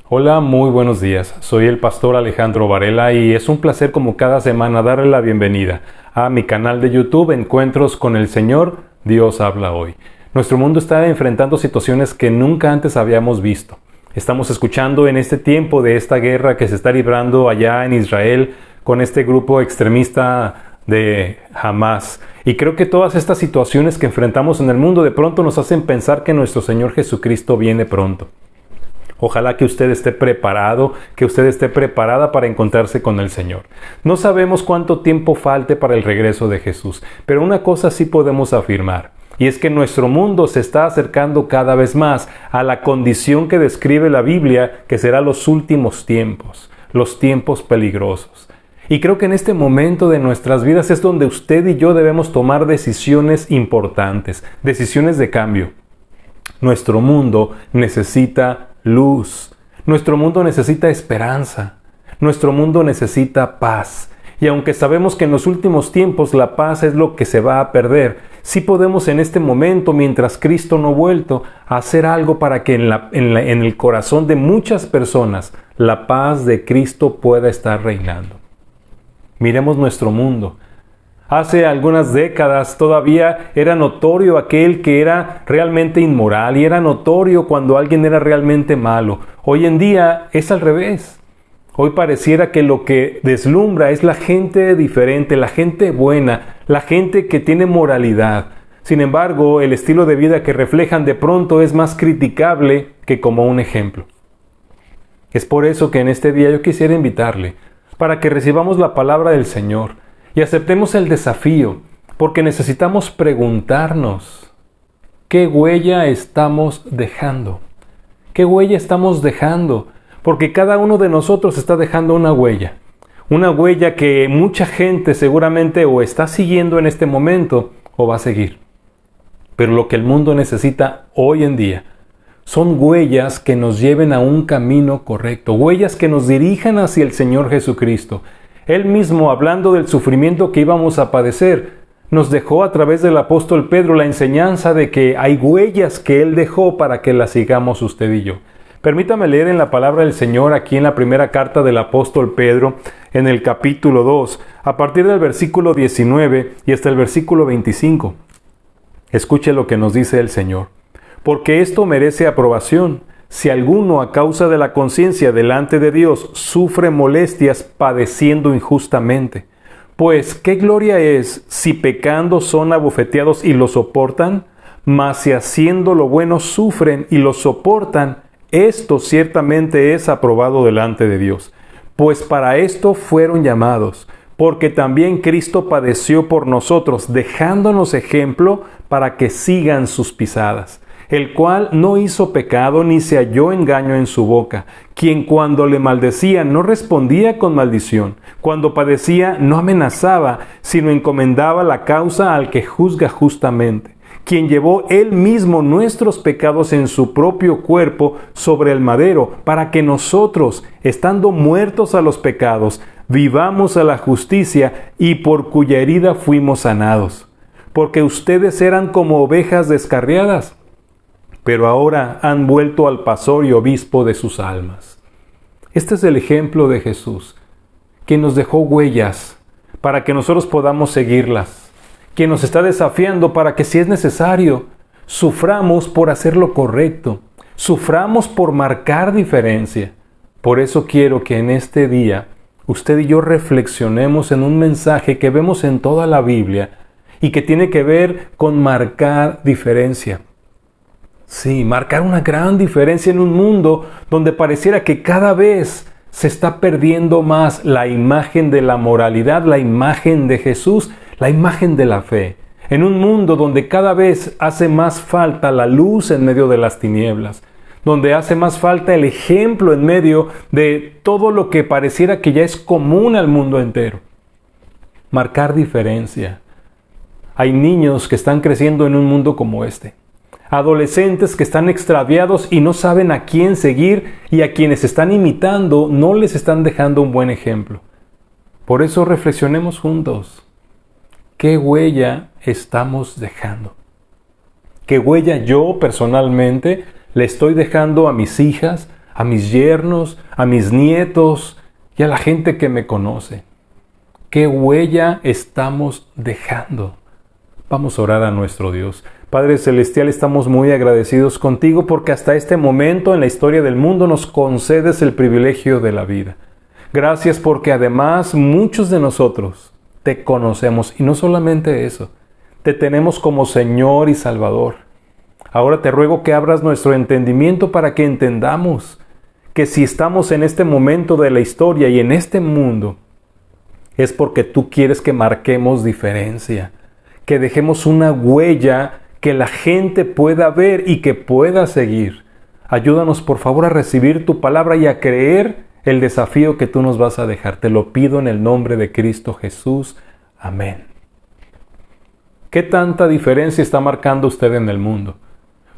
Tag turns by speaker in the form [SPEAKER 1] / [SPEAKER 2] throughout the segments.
[SPEAKER 1] Hola, muy buenos días. Soy el pastor Alejandro Varela y es un placer como cada semana darle la bienvenida a mi canal de YouTube Encuentros con el Señor, Dios habla hoy. Nuestro mundo está enfrentando situaciones que nunca antes habíamos visto. Estamos escuchando en este tiempo de esta guerra que se está librando allá en Israel con este grupo extremista de Hamas. Y creo que todas estas situaciones que enfrentamos en el mundo de pronto nos hacen pensar que nuestro Señor Jesucristo viene pronto. Ojalá que usted esté preparado, que usted esté preparada para encontrarse con el Señor. No sabemos cuánto tiempo falte para el regreso de Jesús, pero una cosa sí podemos afirmar, y es que nuestro mundo se está acercando cada vez más a la condición que describe la Biblia, que será los últimos tiempos, los tiempos peligrosos. Y creo que en este momento de nuestras vidas es donde usted y yo debemos tomar decisiones importantes, decisiones de cambio. Nuestro mundo necesita luz. Nuestro mundo necesita esperanza. Nuestro mundo necesita paz. Y aunque sabemos que en los últimos tiempos la paz es lo que se va a perder, sí podemos en este momento, mientras Cristo no ha vuelto, hacer algo para que en el corazón de muchas personas la paz de Cristo pueda estar reinando. Miremos nuestro mundo. Hace algunas décadas todavía era notorio aquel que era realmente inmoral y era notorio cuando alguien era realmente malo. Hoy en día es al revés. Hoy pareciera que lo que deslumbra es la gente diferente, la gente buena, la gente que tiene moralidad. Sin embargo, el estilo de vida que reflejan de pronto es más criticable que como un ejemplo. Es por eso que en este día yo quisiera invitarle para que recibamos la palabra del Señor y aceptemos el desafío, porque necesitamos preguntarnos, ¿qué huella estamos dejando? ¿Qué huella estamos dejando? Porque cada uno de nosotros está dejando una huella que mucha gente seguramente o está siguiendo en este momento o va a seguir. Pero lo que el mundo necesita hoy en día son huellas que nos lleven a un camino correcto, huellas que nos dirijan hacia el Señor Jesucristo. Él mismo, hablando del sufrimiento que íbamos a padecer, nos dejó a través del apóstol Pedro la enseñanza de que hay huellas que Él dejó para que las sigamos usted y yo. Permítame leer en la palabra del Señor aquí en la primera carta del apóstol Pedro, en el capítulo 2, a partir del versículo 19 y hasta el versículo 25. Escuche lo que nos dice el Señor. Porque esto merece aprobación. Si alguno a causa de la conciencia delante de Dios sufre molestias padeciendo injustamente, pues ¿qué gloria es si pecando son abofeteados y lo soportan? Mas si haciendo lo bueno sufren y lo soportan, esto ciertamente es aprobado delante de Dios. Pues para esto fueron llamados, porque también Cristo padeció por nosotros, dejándonos ejemplo para que sigan sus pisadas. El cual no hizo pecado ni se halló engaño en su boca, quien cuando le maldecía no respondía con maldición, cuando padecía no amenazaba, sino encomendaba la causa al que juzga justamente, quien llevó él mismo nuestros pecados en su propio cuerpo sobre el madero, para que nosotros, estando muertos a los pecados, vivamos a la justicia, y por cuya herida fuimos sanados. Porque ustedes eran como ovejas descarriadas, pero ahora han vuelto al pastor y obispo de sus almas. Este es el ejemplo de Jesús, quien nos dejó huellas para que nosotros podamos seguirlas, quien nos está desafiando para que si es necesario, suframos por hacer lo correcto, suframos por marcar diferencia. Por eso quiero que en este día usted y yo reflexionemos en un mensaje que vemos en toda la Biblia y que tiene que ver con marcar diferencia. Sí, marcar una gran diferencia en un mundo donde pareciera que cada vez se está perdiendo más la imagen de la moralidad, la imagen de Jesús, la imagen de la fe. En un mundo donde cada vez hace más falta la luz en medio de las tinieblas, donde hace más falta el ejemplo en medio de todo lo que pareciera que ya es común al mundo entero. Marcar diferencia. Hay niños que están creciendo en un mundo como este. Adolescentes que están extraviados y no saben a quién seguir, y a quienes están imitando no les están dejando un buen ejemplo. Por eso reflexionemos juntos. ¿Qué huella estamos dejando? ¿Qué huella yo personalmente le estoy dejando a mis hijas, a mis yernos, a mis nietos y a la gente que me conoce. ¿Qué huella estamos dejando? Vamos a orar a nuestro Dios. Padre Celestial, estamos muy agradecidos contigo porque hasta este momento en la historia del mundo nos concedes el privilegio de la vida. Gracias porque además muchos de nosotros te conocemos y no solamente eso, te tenemos como Señor y Salvador. Ahora te ruego que abras nuestro entendimiento para que entendamos que si estamos en este momento de la historia y en este mundo, es porque tú quieres que marquemos diferencia, que dejemos una huella que la gente pueda ver y que pueda seguir. Ayúdanos por favor a recibir tu palabra y a creer el desafío que tú nos vas a dejar. Te lo pido en el nombre de Cristo Jesús. Amén. ¿Qué tanta diferencia está marcando usted en el mundo?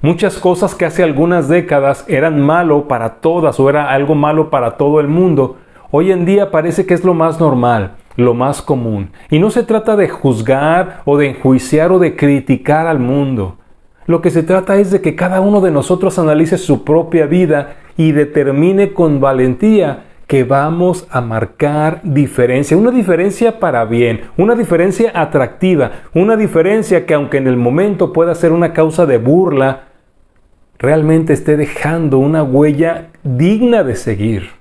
[SPEAKER 1] Muchas cosas que hace algunas décadas eran malo para todas o era algo malo para todo el mundo, hoy en día parece que es lo más normal, lo más común. Y no se trata de juzgar o de enjuiciar o de criticar al mundo. Lo que se trata es de que cada uno de nosotros analice su propia vida y determine con valentía que vamos a marcar diferencia. Una diferencia para bien, una diferencia atractiva, una diferencia que aunque en el momento pueda ser una causa de burla, realmente esté dejando una huella digna de seguir.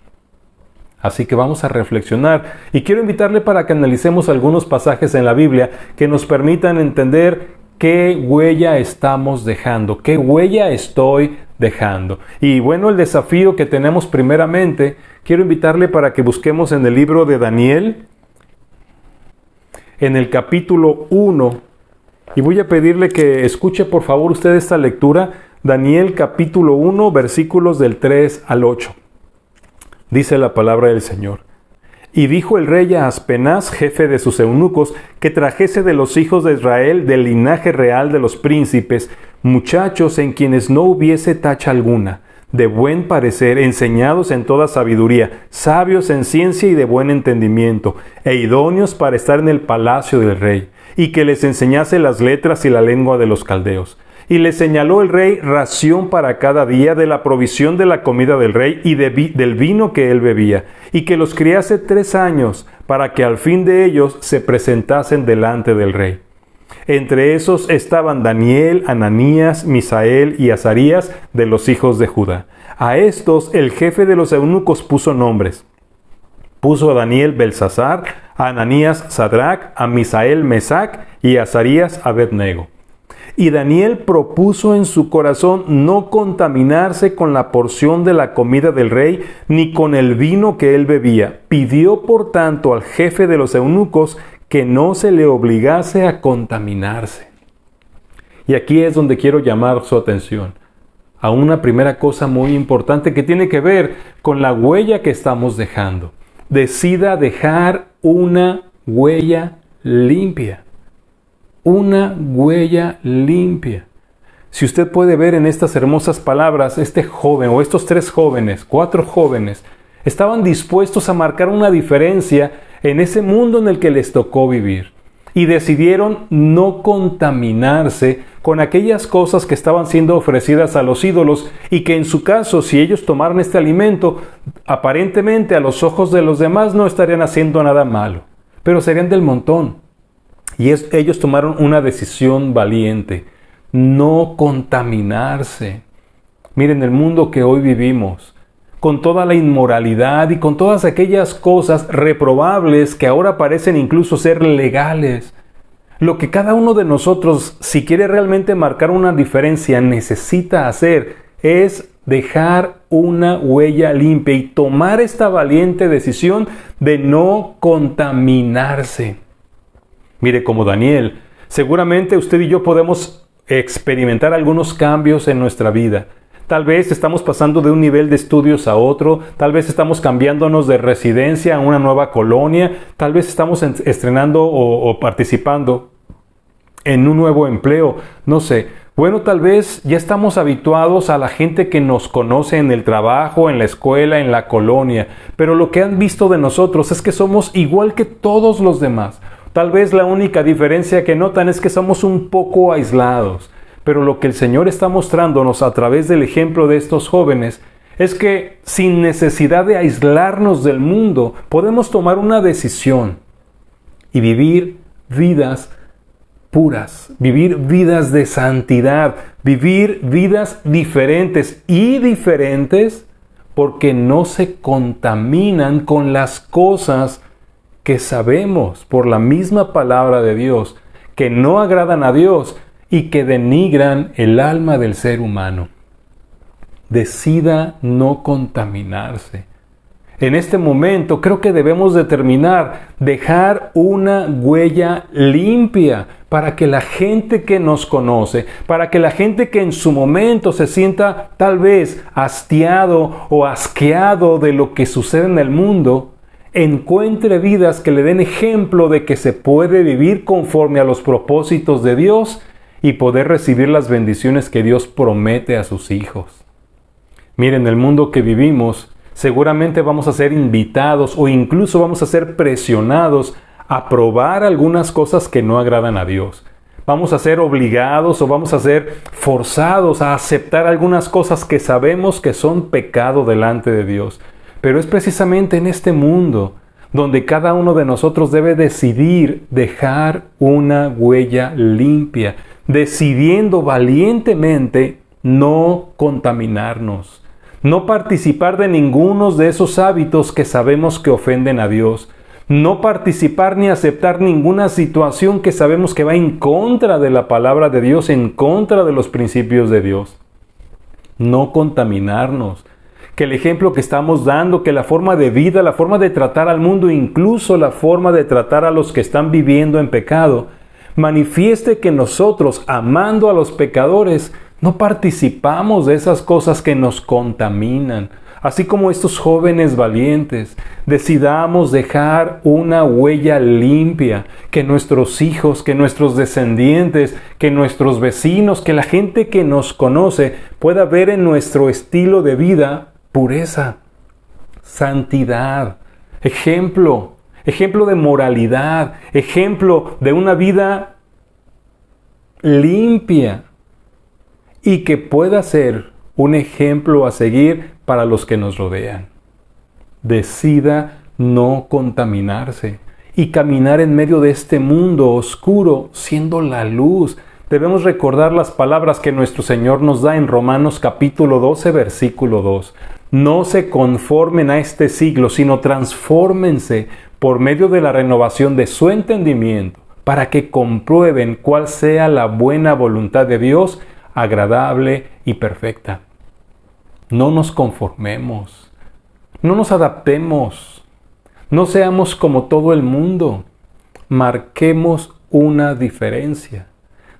[SPEAKER 1] Así que vamos a reflexionar y quiero invitarle para que analicemos algunos pasajes en la Biblia que nos permitan entender qué huella estamos dejando, qué huella estoy dejando. Y bueno, el desafío que tenemos primeramente, quiero invitarle para que busquemos en el libro de Daniel, en el capítulo 1, y voy a pedirle que escuche por favor usted esta lectura, Daniel capítulo 1, versículos del 3 al 8. Dice la palabra del Señor. Y dijo el rey a Aspenaz, jefe de sus eunucos, que trajese de los hijos de Israel, del linaje real de los príncipes, muchachos en quienes no hubiese tacha alguna, de buen parecer, enseñados en toda sabiduría, sabios en ciencia y de buen entendimiento, e idóneos para estar en el palacio del rey, y que les enseñase las letras y la lengua de los caldeos. Y le señaló el rey ración para cada día de la provisión de la comida del rey y del vino que él bebía, y que los criase 3 años, para que al fin de ellos se presentasen delante del rey. Entre esos estaban Daniel, Ananías, Misael y Azarías de los hijos de Judá. A estos el jefe de los eunucos puso nombres. Puso a Daniel Belsasar, a Ananías Sadrac, a Misael Mesac y a Azarías Abednego. Y Daniel propuso en su corazón no contaminarse con la porción de la comida del rey, ni con el vino que él bebía. Pidió por tanto al jefe de los eunucos que no se le obligase a contaminarse. Y aquí es donde quiero llamar su atención a una primera cosa muy importante que tiene que ver con la huella que estamos dejando. Decida dejar una huella limpia. Una huella limpia. Si usted puede ver en estas hermosas palabras, este joven o estos 3 jóvenes, 4 jóvenes, estaban dispuestos a marcar una diferencia en ese mundo en el que les tocó vivir. Y decidieron no contaminarse con aquellas cosas que estaban siendo ofrecidas a los ídolos y que en su caso, si ellos tomaran este alimento, aparentemente a los ojos de los demás no estarían haciendo nada malo, pero serían del montón. Y ellos tomaron una decisión valiente, no contaminarse. Miren, el mundo que hoy vivimos, con toda la inmoralidad y con todas aquellas cosas reprobables que ahora parecen incluso ser legales. Lo que cada uno de nosotros, si quiere realmente marcar una diferencia, necesita hacer es dejar una huella limpia y tomar esta valiente decisión de no contaminarse. Mire, como Daniel, seguramente usted y yo podemos experimentar algunos cambios en nuestra vida. Tal vez estamos pasando de un nivel de estudios a otro, tal vez estamos cambiándonos de residencia a una nueva colonia, tal vez estamos estrenando o participando en un nuevo empleo, no sé. Bueno, tal vez ya estamos habituados a la gente que nos conoce en el trabajo, en la escuela, en la colonia, pero lo que han visto de nosotros es que somos igual que todos los demás. Tal vez la única diferencia que notan es que somos un poco aislados, pero lo que el Señor está mostrándonos a través del ejemplo de estos jóvenes es que sin necesidad de aislarnos del mundo, podemos tomar una decisión y vivir vidas puras, vivir vidas de santidad, vivir vidas diferentes porque no se contaminan con las cosas que sabemos por la misma palabra de Dios, que no agradan a Dios y que denigran el alma del ser humano. Decida no contaminarse. En este momento creo que debemos determinar dejar una huella limpia para que la gente que nos conoce, para que la gente que en su momento se sienta tal vez hastiado o asqueado de lo que sucede en el mundo, encuentre vidas que le den ejemplo de que se puede vivir conforme a los propósitos de Dios y poder recibir las bendiciones que Dios promete a sus hijos. Miren, el mundo que vivimos, seguramente vamos a ser invitados o incluso vamos a ser presionados a probar algunas cosas que no agradan a Dios. Vamos a ser obligados o vamos a ser forzados a aceptar algunas cosas que sabemos que son pecado delante de Dios. Pero es precisamente en este mundo donde cada uno de nosotros debe decidir dejar una huella limpia, decidiendo valientemente no contaminarnos, no participar de ninguno de esos hábitos que sabemos que ofenden a Dios, no participar ni aceptar ninguna situación que sabemos que va en contra de la palabra de Dios, en contra de los principios de Dios. No contaminarnos. Que el ejemplo que estamos dando, que la forma de vida, la forma de tratar al mundo, incluso la forma de tratar a los que están viviendo en pecado, manifieste que nosotros, amando a los pecadores, no participamos de esas cosas que nos contaminan. Así como estos jóvenes valientes, decidamos dejar una huella limpia, que nuestros hijos, que nuestros descendientes, que nuestros vecinos, que la gente que nos conoce pueda ver en nuestro estilo de vida pureza, santidad, ejemplo de moralidad, ejemplo de una vida limpia y que pueda ser un ejemplo a seguir para los que nos rodean. Decida no contaminarse y caminar en medio de este mundo oscuro siendo la luz. Debemos recordar las palabras que nuestro Señor nos da en Romanos capítulo 12, versículo 2. No se conformen a este siglo, sino transfórmense por medio de la renovación de su entendimiento, para que comprueben cuál sea la buena voluntad de Dios, agradable y perfecta. No nos conformemos, no nos adaptemos, no seamos como todo el mundo. Marquemos una diferencia,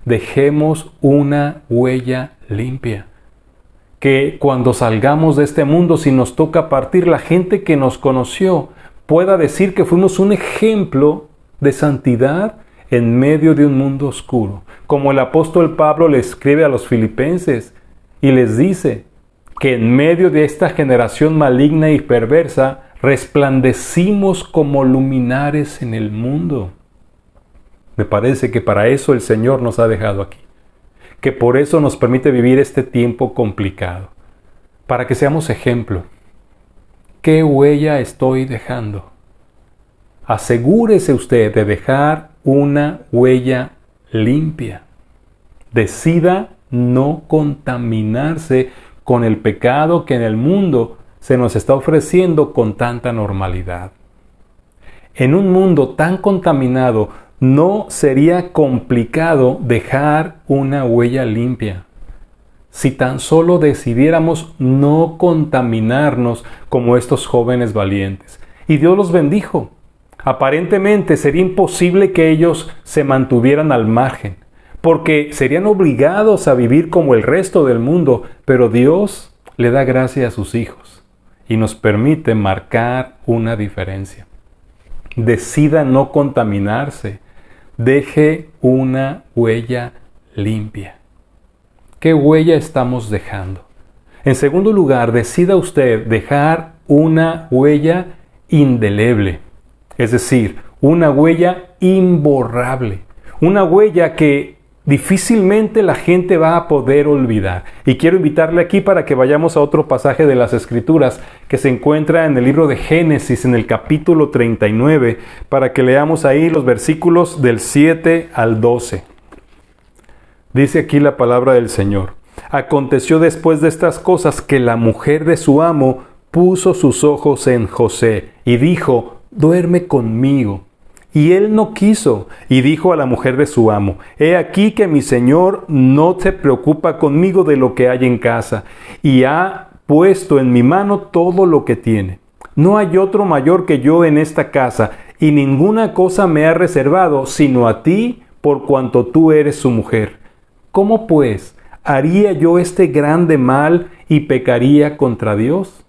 [SPEAKER 1] dejemos una huella limpia. Que cuando salgamos de este mundo, si nos toca partir, la gente que nos conoció pueda decir que fuimos un ejemplo de santidad en medio de un mundo oscuro. Como el apóstol Pablo le escribe a los filipenses y les dice que en medio de esta generación maligna y perversa, resplandecimos como luminares en el mundo. Me parece que para eso el Señor nos ha dejado aquí. Que por eso nos permite vivir este tiempo complicado, para que seamos ejemplo. ¿Qué huella estoy dejando? Asegúrese usted de dejar una huella limpia. Decida no contaminarse con el pecado que en el mundo se nos está ofreciendo con tanta normalidad. En un mundo tan contaminado, no sería complicado dejar una huella limpia. Si tan solo decidiéramos no contaminarnos como estos jóvenes valientes. Y Dios los bendijo. Aparentemente sería imposible que ellos se mantuvieran al margen, porque serían obligados a vivir como el resto del mundo, pero Dios le da gracia a sus hijos y nos permite marcar una diferencia. Decida no contaminarse. Deje una huella limpia. ¿Qué huella estamos dejando? En segundo lugar, decida usted dejar una huella indeleble, es decir, una huella imborrable, una huella que difícilmente la gente va a poder olvidar. Y quiero invitarle aquí para que vayamos a otro pasaje de las Escrituras que se encuentra en el libro de Génesis, en el capítulo 39, para que leamos ahí los versículos del 7 al 12. Dice aquí la palabra del Señor. Aconteció después de estas cosas que la mujer de su amo puso sus ojos en José y dijo: duerme conmigo. Y él no quiso, y dijo a la mujer de su amo: he aquí que mi señor no se preocupa conmigo de lo que hay en casa, y ha puesto en mi mano todo lo que tiene. No hay otro mayor que yo en esta casa, y ninguna cosa me ha reservado, sino a ti, por cuanto tú eres su mujer. ¿Cómo pues haría yo este grande mal y pecaría contra Dios?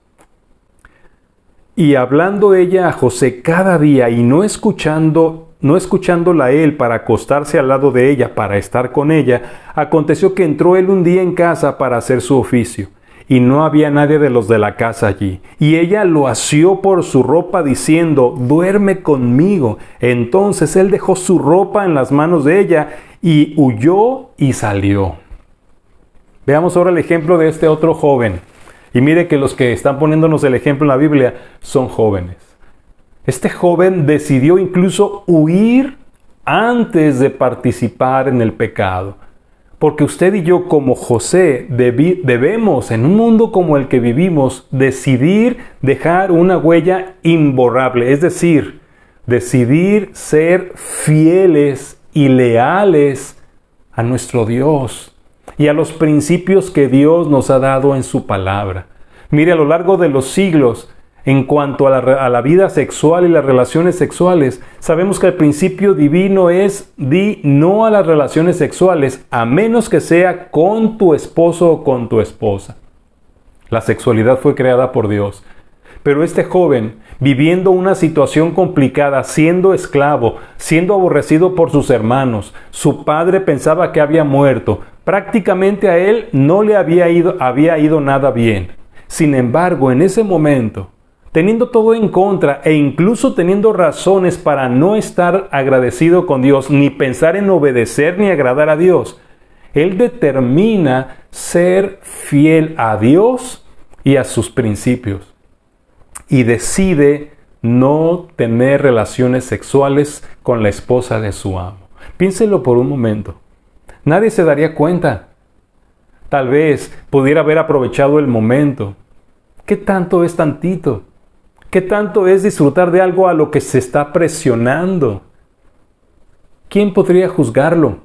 [SPEAKER 1] Y hablando ella a José cada día y no escuchándola a él para acostarse al lado de ella, para estar con ella, aconteció que entró él un día en casa para hacer su oficio, y no había nadie de los de la casa allí. Y ella lo asió por su ropa diciendo: duerme conmigo. Entonces él dejó su ropa en las manos de ella y huyó y salió. Veamos ahora el ejemplo de este otro joven. Y mire que los que están poniéndonos el ejemplo en la Biblia son jóvenes. Este joven decidió incluso huir antes de participar en el pecado. Porque usted y yo, como José, debemos, en un mundo como el que vivimos, decidir dejar una huella imborrable. Es decir, decidir ser fieles y leales a nuestro Dios y a los principios que Dios nos ha dado en su palabra. Mire, a lo largo de los siglos, en cuanto a la vida sexual y las relaciones sexuales, sabemos que el principio divino es: di no a las relaciones sexuales, a menos que sea con tu esposo o con tu esposa. La sexualidad fue creada por Dios. Pero este joven, viviendo una situación complicada, siendo esclavo, siendo aborrecido por sus hermanos, su padre pensaba que había muerto, prácticamente a él no le había ido nada bien. Sin embargo, en ese momento, teniendo todo en contra e incluso teniendo razones para no estar agradecido con Dios, ni pensar en obedecer ni agradar a Dios, él determina ser fiel a Dios y a sus principios. Y decide no tener relaciones sexuales con la esposa de su amo. Piénselo por un momento. Nadie se daría cuenta. Tal vez pudiera haber aprovechado el momento. ¿Qué tanto es tantito? ¿Qué tanto es disfrutar de algo a lo que se está presionando? ¿Quién podría juzgarlo?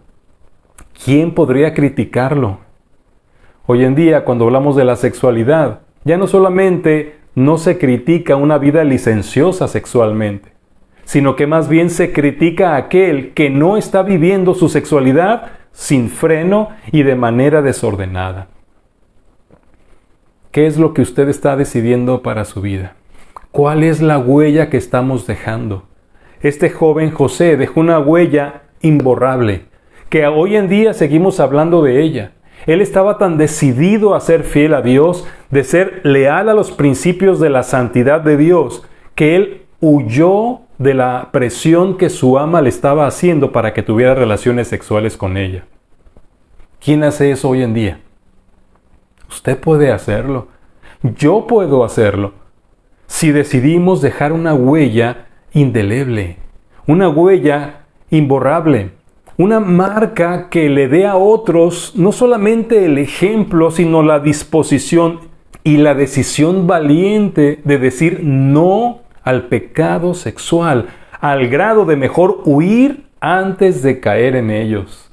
[SPEAKER 1] ¿Quién podría criticarlo? Hoy en día, cuando hablamos de la sexualidad, ya no solamente no se critica una vida licenciosa sexualmente, sino que más bien se critica a aquel que no está viviendo su sexualidad sin freno y de manera desordenada. ¿Qué es lo que usted está decidiendo para su vida? ¿Cuál es la huella que estamos dejando? Este joven José dejó una huella imborrable, que hoy en día seguimos hablando de ella. Él estaba tan decidido a ser fiel a Dios, de ser leal a los principios de la santidad de Dios, que él huyó de la presión que su ama le estaba haciendo para que tuviera relaciones sexuales con ella. ¿Quién hace eso hoy en día? Usted puede hacerlo. Yo puedo hacerlo. Si decidimos dejar una huella indeleble, una huella imborrable, una marca que le dé a otros no solamente el ejemplo, sino la disposición y la decisión valiente de decir no al pecado sexual, al grado de mejor huir antes de caer en ellos.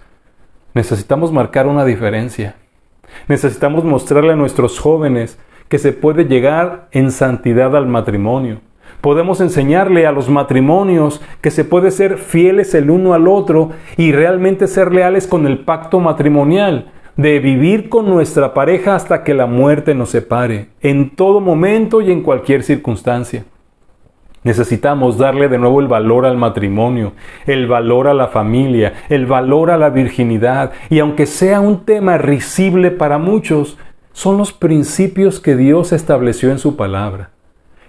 [SPEAKER 1] Necesitamos marcar una diferencia. Necesitamos mostrarle a nuestros jóvenes que se puede llegar en santidad al matrimonio. Podemos enseñarle a los matrimonios que se puede ser fieles el uno al otro y realmente ser leales con el pacto matrimonial, de vivir con nuestra pareja hasta que la muerte nos separe, en todo momento y en cualquier circunstancia. Necesitamos darle de nuevo el valor al matrimonio, el valor a la familia, el valor a la virginidad, y aunque sea un tema risible para muchos, son los principios que Dios estableció en su palabra.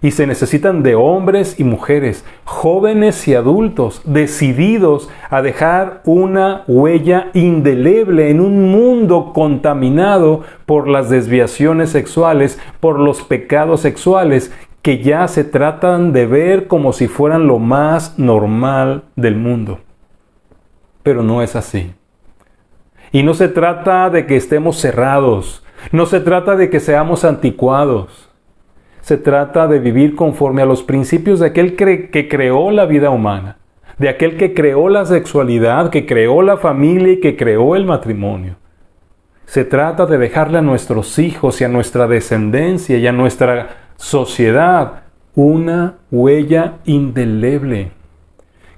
[SPEAKER 1] Y se necesitan de hombres y mujeres, jóvenes y adultos, decididos a dejar una huella indeleble en un mundo contaminado por las desviaciones sexuales, por los pecados sexuales, que ya se tratan de ver como si fueran lo más normal del mundo. Pero no es así. Y no se trata de que estemos cerrados, no se trata de que seamos anticuados. Se trata de vivir conforme a los principios de aquel que creó la vida humana, de aquel que creó la sexualidad, que creó la familia y que creó el matrimonio. Se trata de dejarle a nuestros hijos y a nuestra descendencia y a nuestra sociedad una huella indeleble,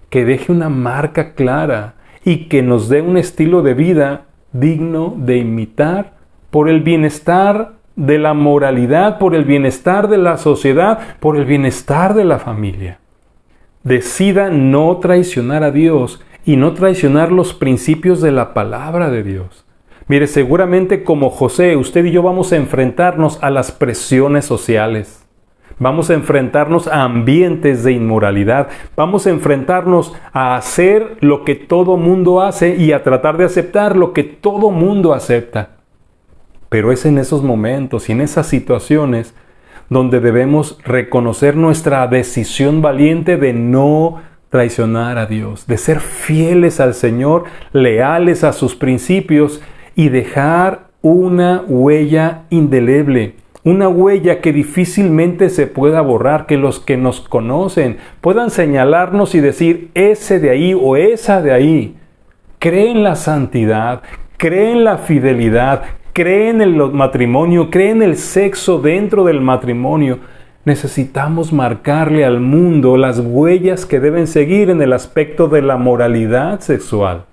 [SPEAKER 1] que deje una marca clara y que nos dé un estilo de vida digno de imitar por el bienestar de la moralidad, por el bienestar de la sociedad, por el bienestar de la familia. Decida no traicionar a Dios y no traicionar los principios de la palabra de Dios. Mire, seguramente como José, usted y yo vamos a enfrentarnos a las presiones sociales. Vamos a enfrentarnos a ambientes de inmoralidad. Vamos a enfrentarnos a hacer lo que todo mundo hace y a tratar de aceptar lo que todo mundo acepta. Pero es en esos momentos y en esas situaciones donde debemos reconocer nuestra decisión valiente de no traicionar a Dios, de ser fieles al Señor, leales a sus principios y dejar una huella indeleble, una huella que difícilmente se pueda borrar, que los que nos conocen puedan señalarnos y decir, ese de ahí o esa de ahí. Cree en la santidad, cree en la fidelidad, cree en el matrimonio, cree en el sexo dentro del matrimonio. Necesitamos marcarle al mundo las huellas que deben seguir en el aspecto de la moralidad sexual.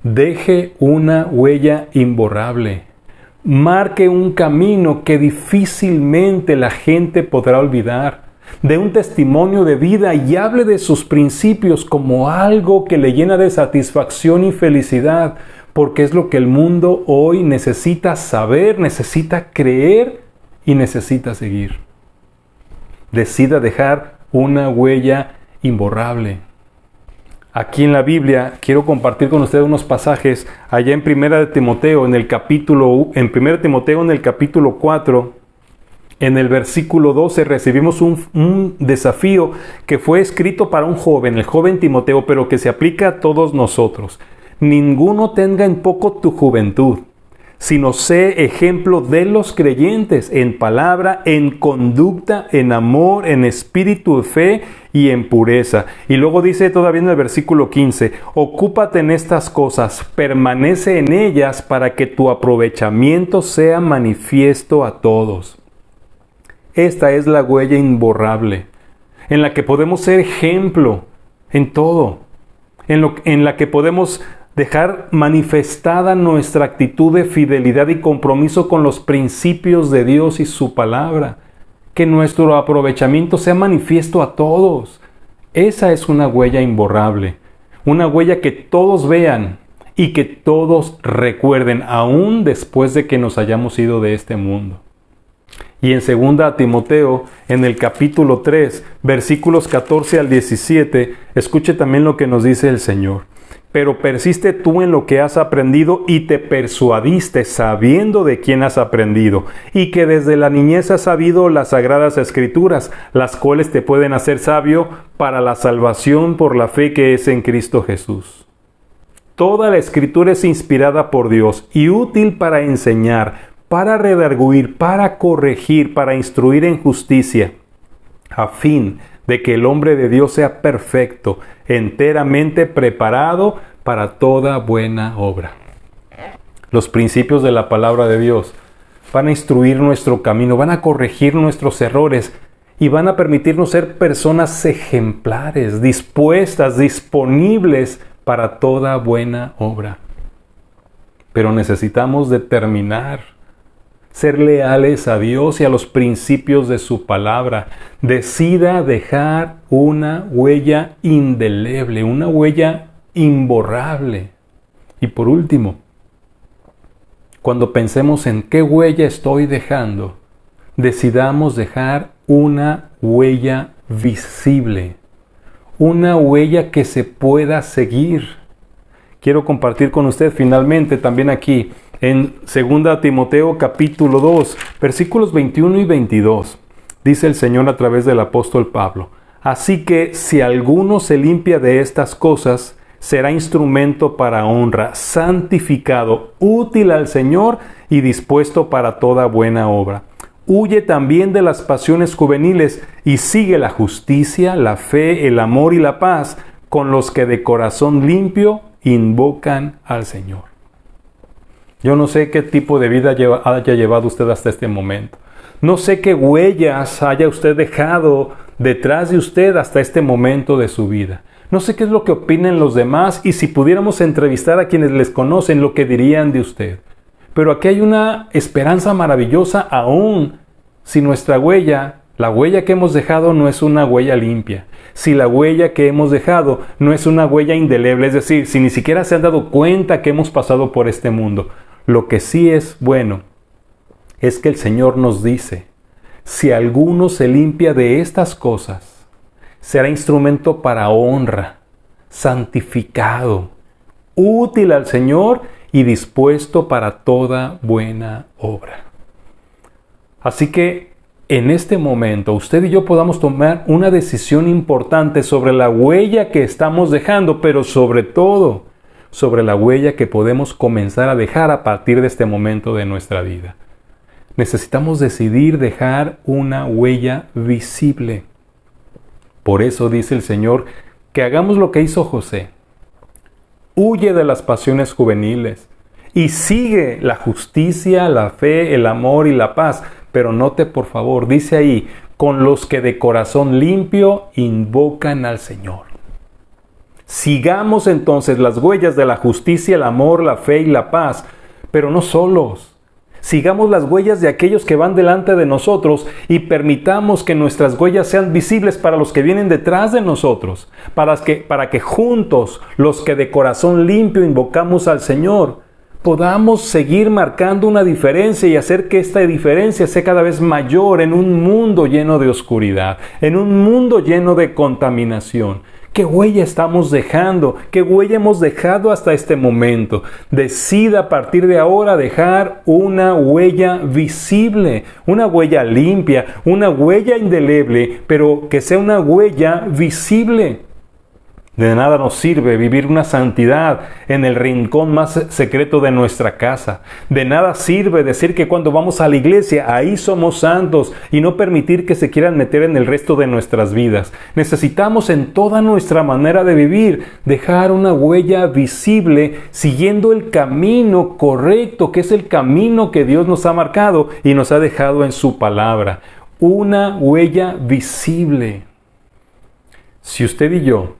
[SPEAKER 1] Deje una huella imborrable. Marque un camino que difícilmente la gente podrá olvidar. Dé un testimonio de vida y hable de sus principios como algo que le llena de satisfacción y felicidad, porque es lo que el mundo hoy necesita saber, necesita creer y necesita seguir. Decida dejar una huella imborrable. Aquí en la Biblia quiero compartir con ustedes unos pasajes allá en 1 Timoteo, en 1 Timoteo en el capítulo 4, en el versículo 12 recibimos un desafío que fue escrito para un joven, el joven Timoteo, pero que se aplica a todos nosotros. Ninguno tenga en poco tu juventud, sino sé ejemplo de los creyentes en palabra, en conducta, en amor, en espíritu de fe y en pureza. Y luego dice todavía en el versículo 15, ocúpate en estas cosas, permanece en ellas para que tu aprovechamiento sea manifiesto a todos. Esta es la huella imborrable, en la que podemos ser ejemplo en todo, en la que podemos dejar manifestada nuestra actitud de fidelidad y compromiso con los principios de Dios y su palabra. Que nuestro aprovechamiento sea manifiesto a todos. Esa es una huella imborrable. Una huella que todos vean y que todos recuerden, aún después de que nos hayamos ido de este mundo. Y en 2 Timoteo, en el capítulo 3, versículos 14 al 17, escuche también lo que nos dice el Señor. Pero persiste tú en lo que has aprendido y te persuadiste sabiendo de quién has aprendido, y que desde la niñez has sabido las sagradas escrituras, las cuales te pueden hacer sabio para la salvación por la fe que es en Cristo Jesús. Toda la escritura es inspirada por Dios y útil para enseñar, para redarguir, para corregir, para instruir en justicia, a fin de que el hombre de Dios sea perfecto, enteramente preparado para toda buena obra. Los principios de la palabra de Dios van a instruir nuestro camino, van a corregir nuestros errores y van a permitirnos ser personas ejemplares, dispuestas, disponibles para toda buena obra. Pero necesitamos determinar, ser leales a Dios y a los principios de su palabra. Decida dejar una huella indeleble, una huella imborrable. Y por último, cuando pensemos en qué huella estoy dejando, decidamos dejar una huella visible, una huella que se pueda seguir. Quiero compartir con usted finalmente también aquí en 2 Timoteo capítulo 2, versículos 21 y 22. Dice el Señor a través del apóstol Pablo: así que si alguno se limpia de estas cosas, será instrumento para honra, santificado, útil al Señor y dispuesto para toda buena obra. Huye también de las pasiones juveniles y sigue la justicia, la fe, el amor y la paz con los que de corazón limpio invocan al Señor. Yo no sé qué tipo de vida haya llevado usted hasta este momento. No sé qué huellas haya usted dejado detrás de usted hasta este momento de su vida. No sé qué es lo que opinen los demás y si pudiéramos entrevistar a quienes les conocen, lo que dirían de usted. Pero aquí hay una esperanza maravillosa aún si nuestra huella, la huella que hemos dejado no es una huella limpia. Si la huella que hemos dejado no es una huella indeleble, es decir, si ni siquiera se han dado cuenta que hemos pasado por este mundo. Lo que sí es bueno es que el Señor nos dice: si alguno se limpia de estas cosas, será instrumento para honra, santificado, útil al Señor y dispuesto para toda buena obra. Así que en este momento usted y yo podamos tomar una decisión importante sobre la huella que estamos dejando, pero sobre todo sobre la huella que podemos comenzar a dejar a partir de este momento de nuestra vida. Necesitamos decidir dejar una huella visible. Por eso dice el Señor que hagamos lo que hizo José. Huye de las pasiones juveniles y sigue la justicia, la fe, el amor y la paz. Pero note por favor, dice ahí, con los que de corazón limpio invocan al Señor. Sigamos entonces las huellas de la justicia, el amor, la fe y la paz, pero no solos. Sigamos las huellas de aquellos que van delante de nosotros y permitamos que nuestras huellas sean visibles para los que vienen detrás de nosotros, para que juntos, los que de corazón limpio invocamos al Señor, podamos seguir marcando una diferencia y hacer que esta diferencia sea cada vez mayor en un mundo lleno de oscuridad, en un mundo lleno de contaminación. ¿Qué huella estamos dejando? ¿Qué huella hemos dejado hasta este momento? Decida a partir de ahora dejar una huella visible, una huella limpia, una huella indeleble, pero que sea una huella visible. De nada nos sirve vivir una santidad en el rincón más secreto de nuestra casa. De nada sirve decir que cuando vamos a la iglesia, ahí somos santos y no permitir que se quieran meter en el resto de nuestras vidas. Necesitamos en toda nuestra manera de vivir dejar una huella visible siguiendo el camino correcto, que es el camino que Dios nos ha marcado y nos ha dejado en su palabra. Una huella visible. Si usted y yo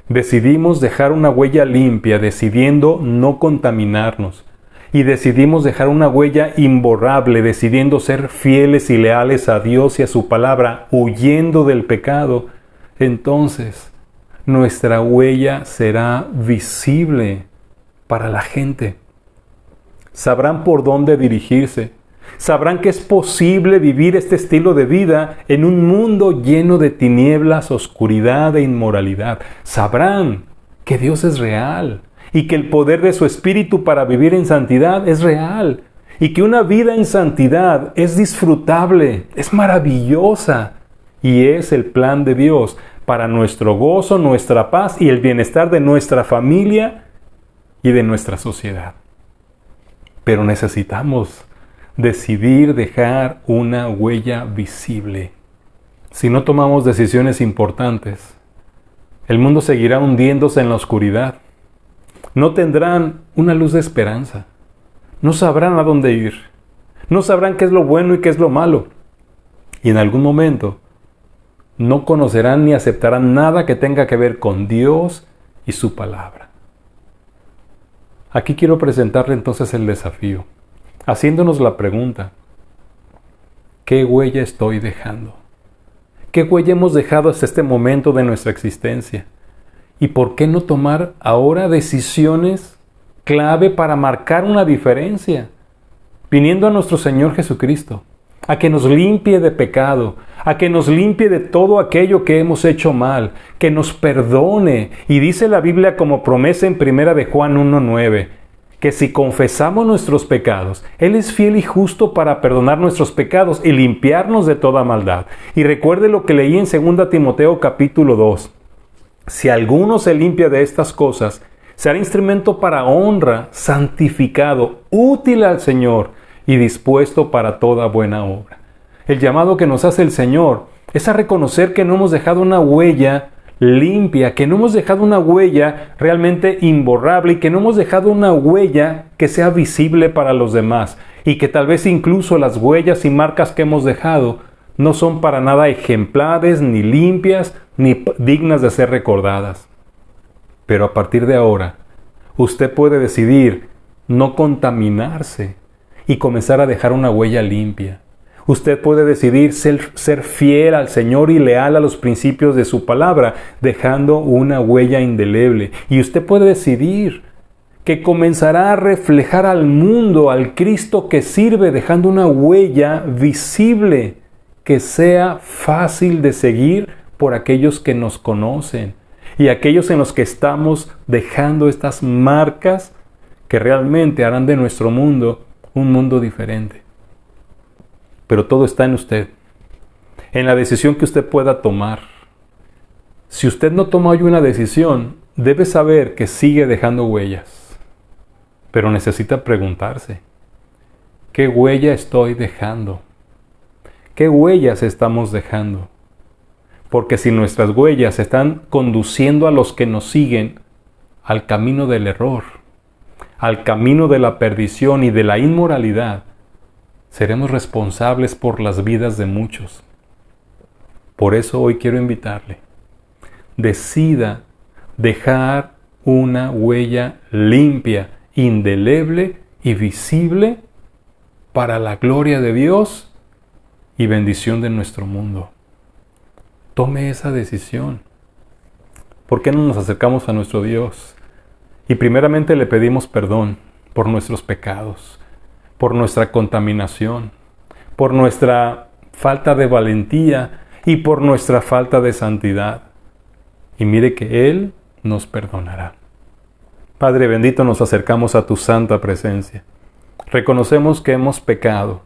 [SPEAKER 1] decidimos dejar una huella limpia, decidiendo no contaminarnos, y decidimos dejar una huella imborrable, decidiendo ser fieles y leales a Dios y a su palabra, huyendo del pecado, entonces nuestra huella será visible para la gente. Sabrán por dónde dirigirse. Sabrán que es posible vivir este estilo de vida en un mundo lleno de tinieblas, oscuridad e inmoralidad. Sabrán que Dios es real y que el poder de su Espíritu para vivir en santidad es real y que una vida en santidad es disfrutable, es maravillosa y es el plan de Dios para nuestro gozo, nuestra paz y el bienestar de nuestra familia y de nuestra sociedad. Pero necesitamos decidir dejar una huella visible. Si no tomamos decisiones importantes, el mundo seguirá hundiéndose en la oscuridad. No tendrán una luz de esperanza. No sabrán a dónde ir. No sabrán qué es lo bueno y qué es lo malo. Y en algún momento no conocerán ni aceptarán nada que tenga que ver con Dios y su palabra. Aquí quiero presentarle entonces el desafío, haciéndonos la pregunta: ¿qué huella estoy dejando? ¿Qué huella hemos dejado hasta este momento de nuestra existencia? ¿Y por qué no tomar ahora decisiones clave para marcar una diferencia? Viniendo a nuestro Señor Jesucristo, a que nos limpie de pecado, a que nos limpie de todo aquello que hemos hecho mal, que nos perdone. Y dice la Biblia como promesa en 1 de Juan 1:9, que si confesamos nuestros pecados, Él es fiel y justo para perdonar nuestros pecados y limpiarnos de toda maldad. Y recuerde lo que leí en 2 Timoteo capítulo 2. Si alguno se limpia de estas cosas, será instrumento para honra, santificado, útil al Señor y dispuesto para toda buena obra. El llamado que nos hace el Señor es a reconocer que no hemos dejado una huella limpia, que no hemos dejado una huella realmente imborrable y que no hemos dejado una huella que sea visible para los demás y que tal vez incluso las huellas y marcas que hemos dejado no son para nada ejemplares, ni limpias, ni dignas de ser recordadas. Pero a partir de ahora, usted puede decidir no contaminarse y comenzar a dejar una huella limpia. Usted puede decidir ser fiel al Señor y leal a los principios de su palabra, dejando una huella indeleble. Y usted puede decidir que comenzará a reflejar al mundo, al Cristo que sirve, dejando una huella visible, que sea fácil de seguir por aquellos que nos conocen y aquellos en los que estamos dejando estas marcas que realmente harán de nuestro mundo un mundo diferente. Pero todo está en usted, en la decisión que usted pueda tomar. Si usted no toma hoy una decisión, debe saber que sigue dejando huellas. Pero necesita preguntarse, ¿qué huella estoy dejando? ¿Qué huellas estamos dejando? Porque si nuestras huellas están conduciendo a los que nos siguen al camino del error, al camino de la perdición y de la inmoralidad, seremos responsables por las vidas de muchos. Por eso hoy quiero invitarle, decida dejar una huella limpia, indeleble y visible para la gloria de Dios y bendición de nuestro mundo. Tome esa decisión. ¿Por qué no nos acercamos a nuestro Dios? Y primeramente le pedimos perdón por nuestros pecados, por nuestra contaminación, por nuestra falta de valentía y por nuestra falta de santidad. Y mire que Él nos perdonará. Padre bendito, nos acercamos a tu santa presencia. Reconocemos que hemos pecado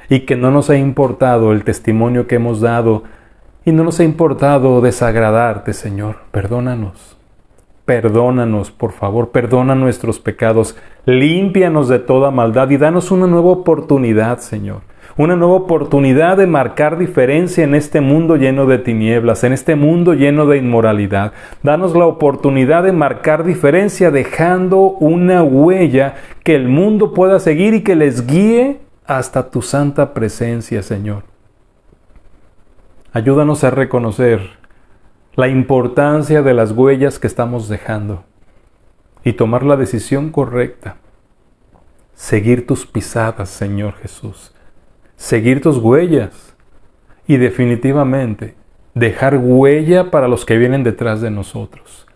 [SPEAKER 1] y que no nos ha importado el testimonio que hemos dado y no nos ha importado desagradarte, Señor. Perdónanos. Perdónanos, por favor, perdona nuestros pecados, límpianos de toda maldad y danos una nueva oportunidad, Señor. Una nueva oportunidad de marcar diferencia en este mundo lleno de tinieblas, en este mundo lleno de inmoralidad. Danos la oportunidad de marcar diferencia dejando una huella que el mundo pueda seguir y que les guíe hasta tu santa presencia, Señor. Ayúdanos a reconocer la importancia de las huellas que estamos dejando y tomar la decisión correcta. Seguir tus pisadas, Señor Jesús. Seguir tus huellas y definitivamente dejar huella para los que vienen detrás de nosotros.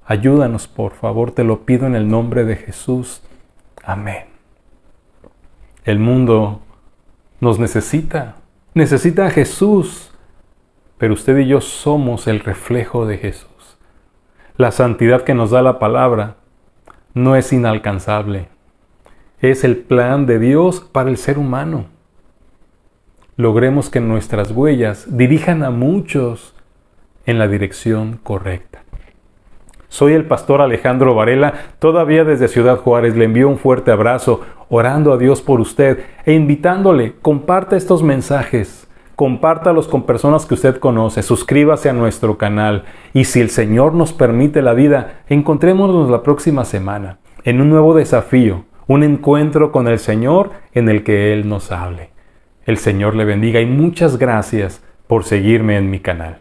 [SPEAKER 1] Ayúdanos, por favor, te lo pido en el nombre de Jesús. Amén. El mundo nos necesita a Jesús. Pero usted y yo somos el reflejo de Jesús. La santidad que nos da la palabra no es inalcanzable. Es el plan de Dios para el ser humano. Logremos que nuestras huellas dirijan a muchos en la dirección correcta. Soy el pastor Alejandro Varela, todavía desde Ciudad Juárez. Le envío un fuerte abrazo, orando a Dios por usted e invitándole, comparta estos mensajes. Compártalos con personas que usted conoce, suscríbase a nuestro canal y si el Señor nos permite la vida, encontrémonos la próxima semana en un nuevo desafío, un encuentro con el Señor en el que Él nos hable. El Señor le bendiga y muchas gracias por seguirme en mi canal.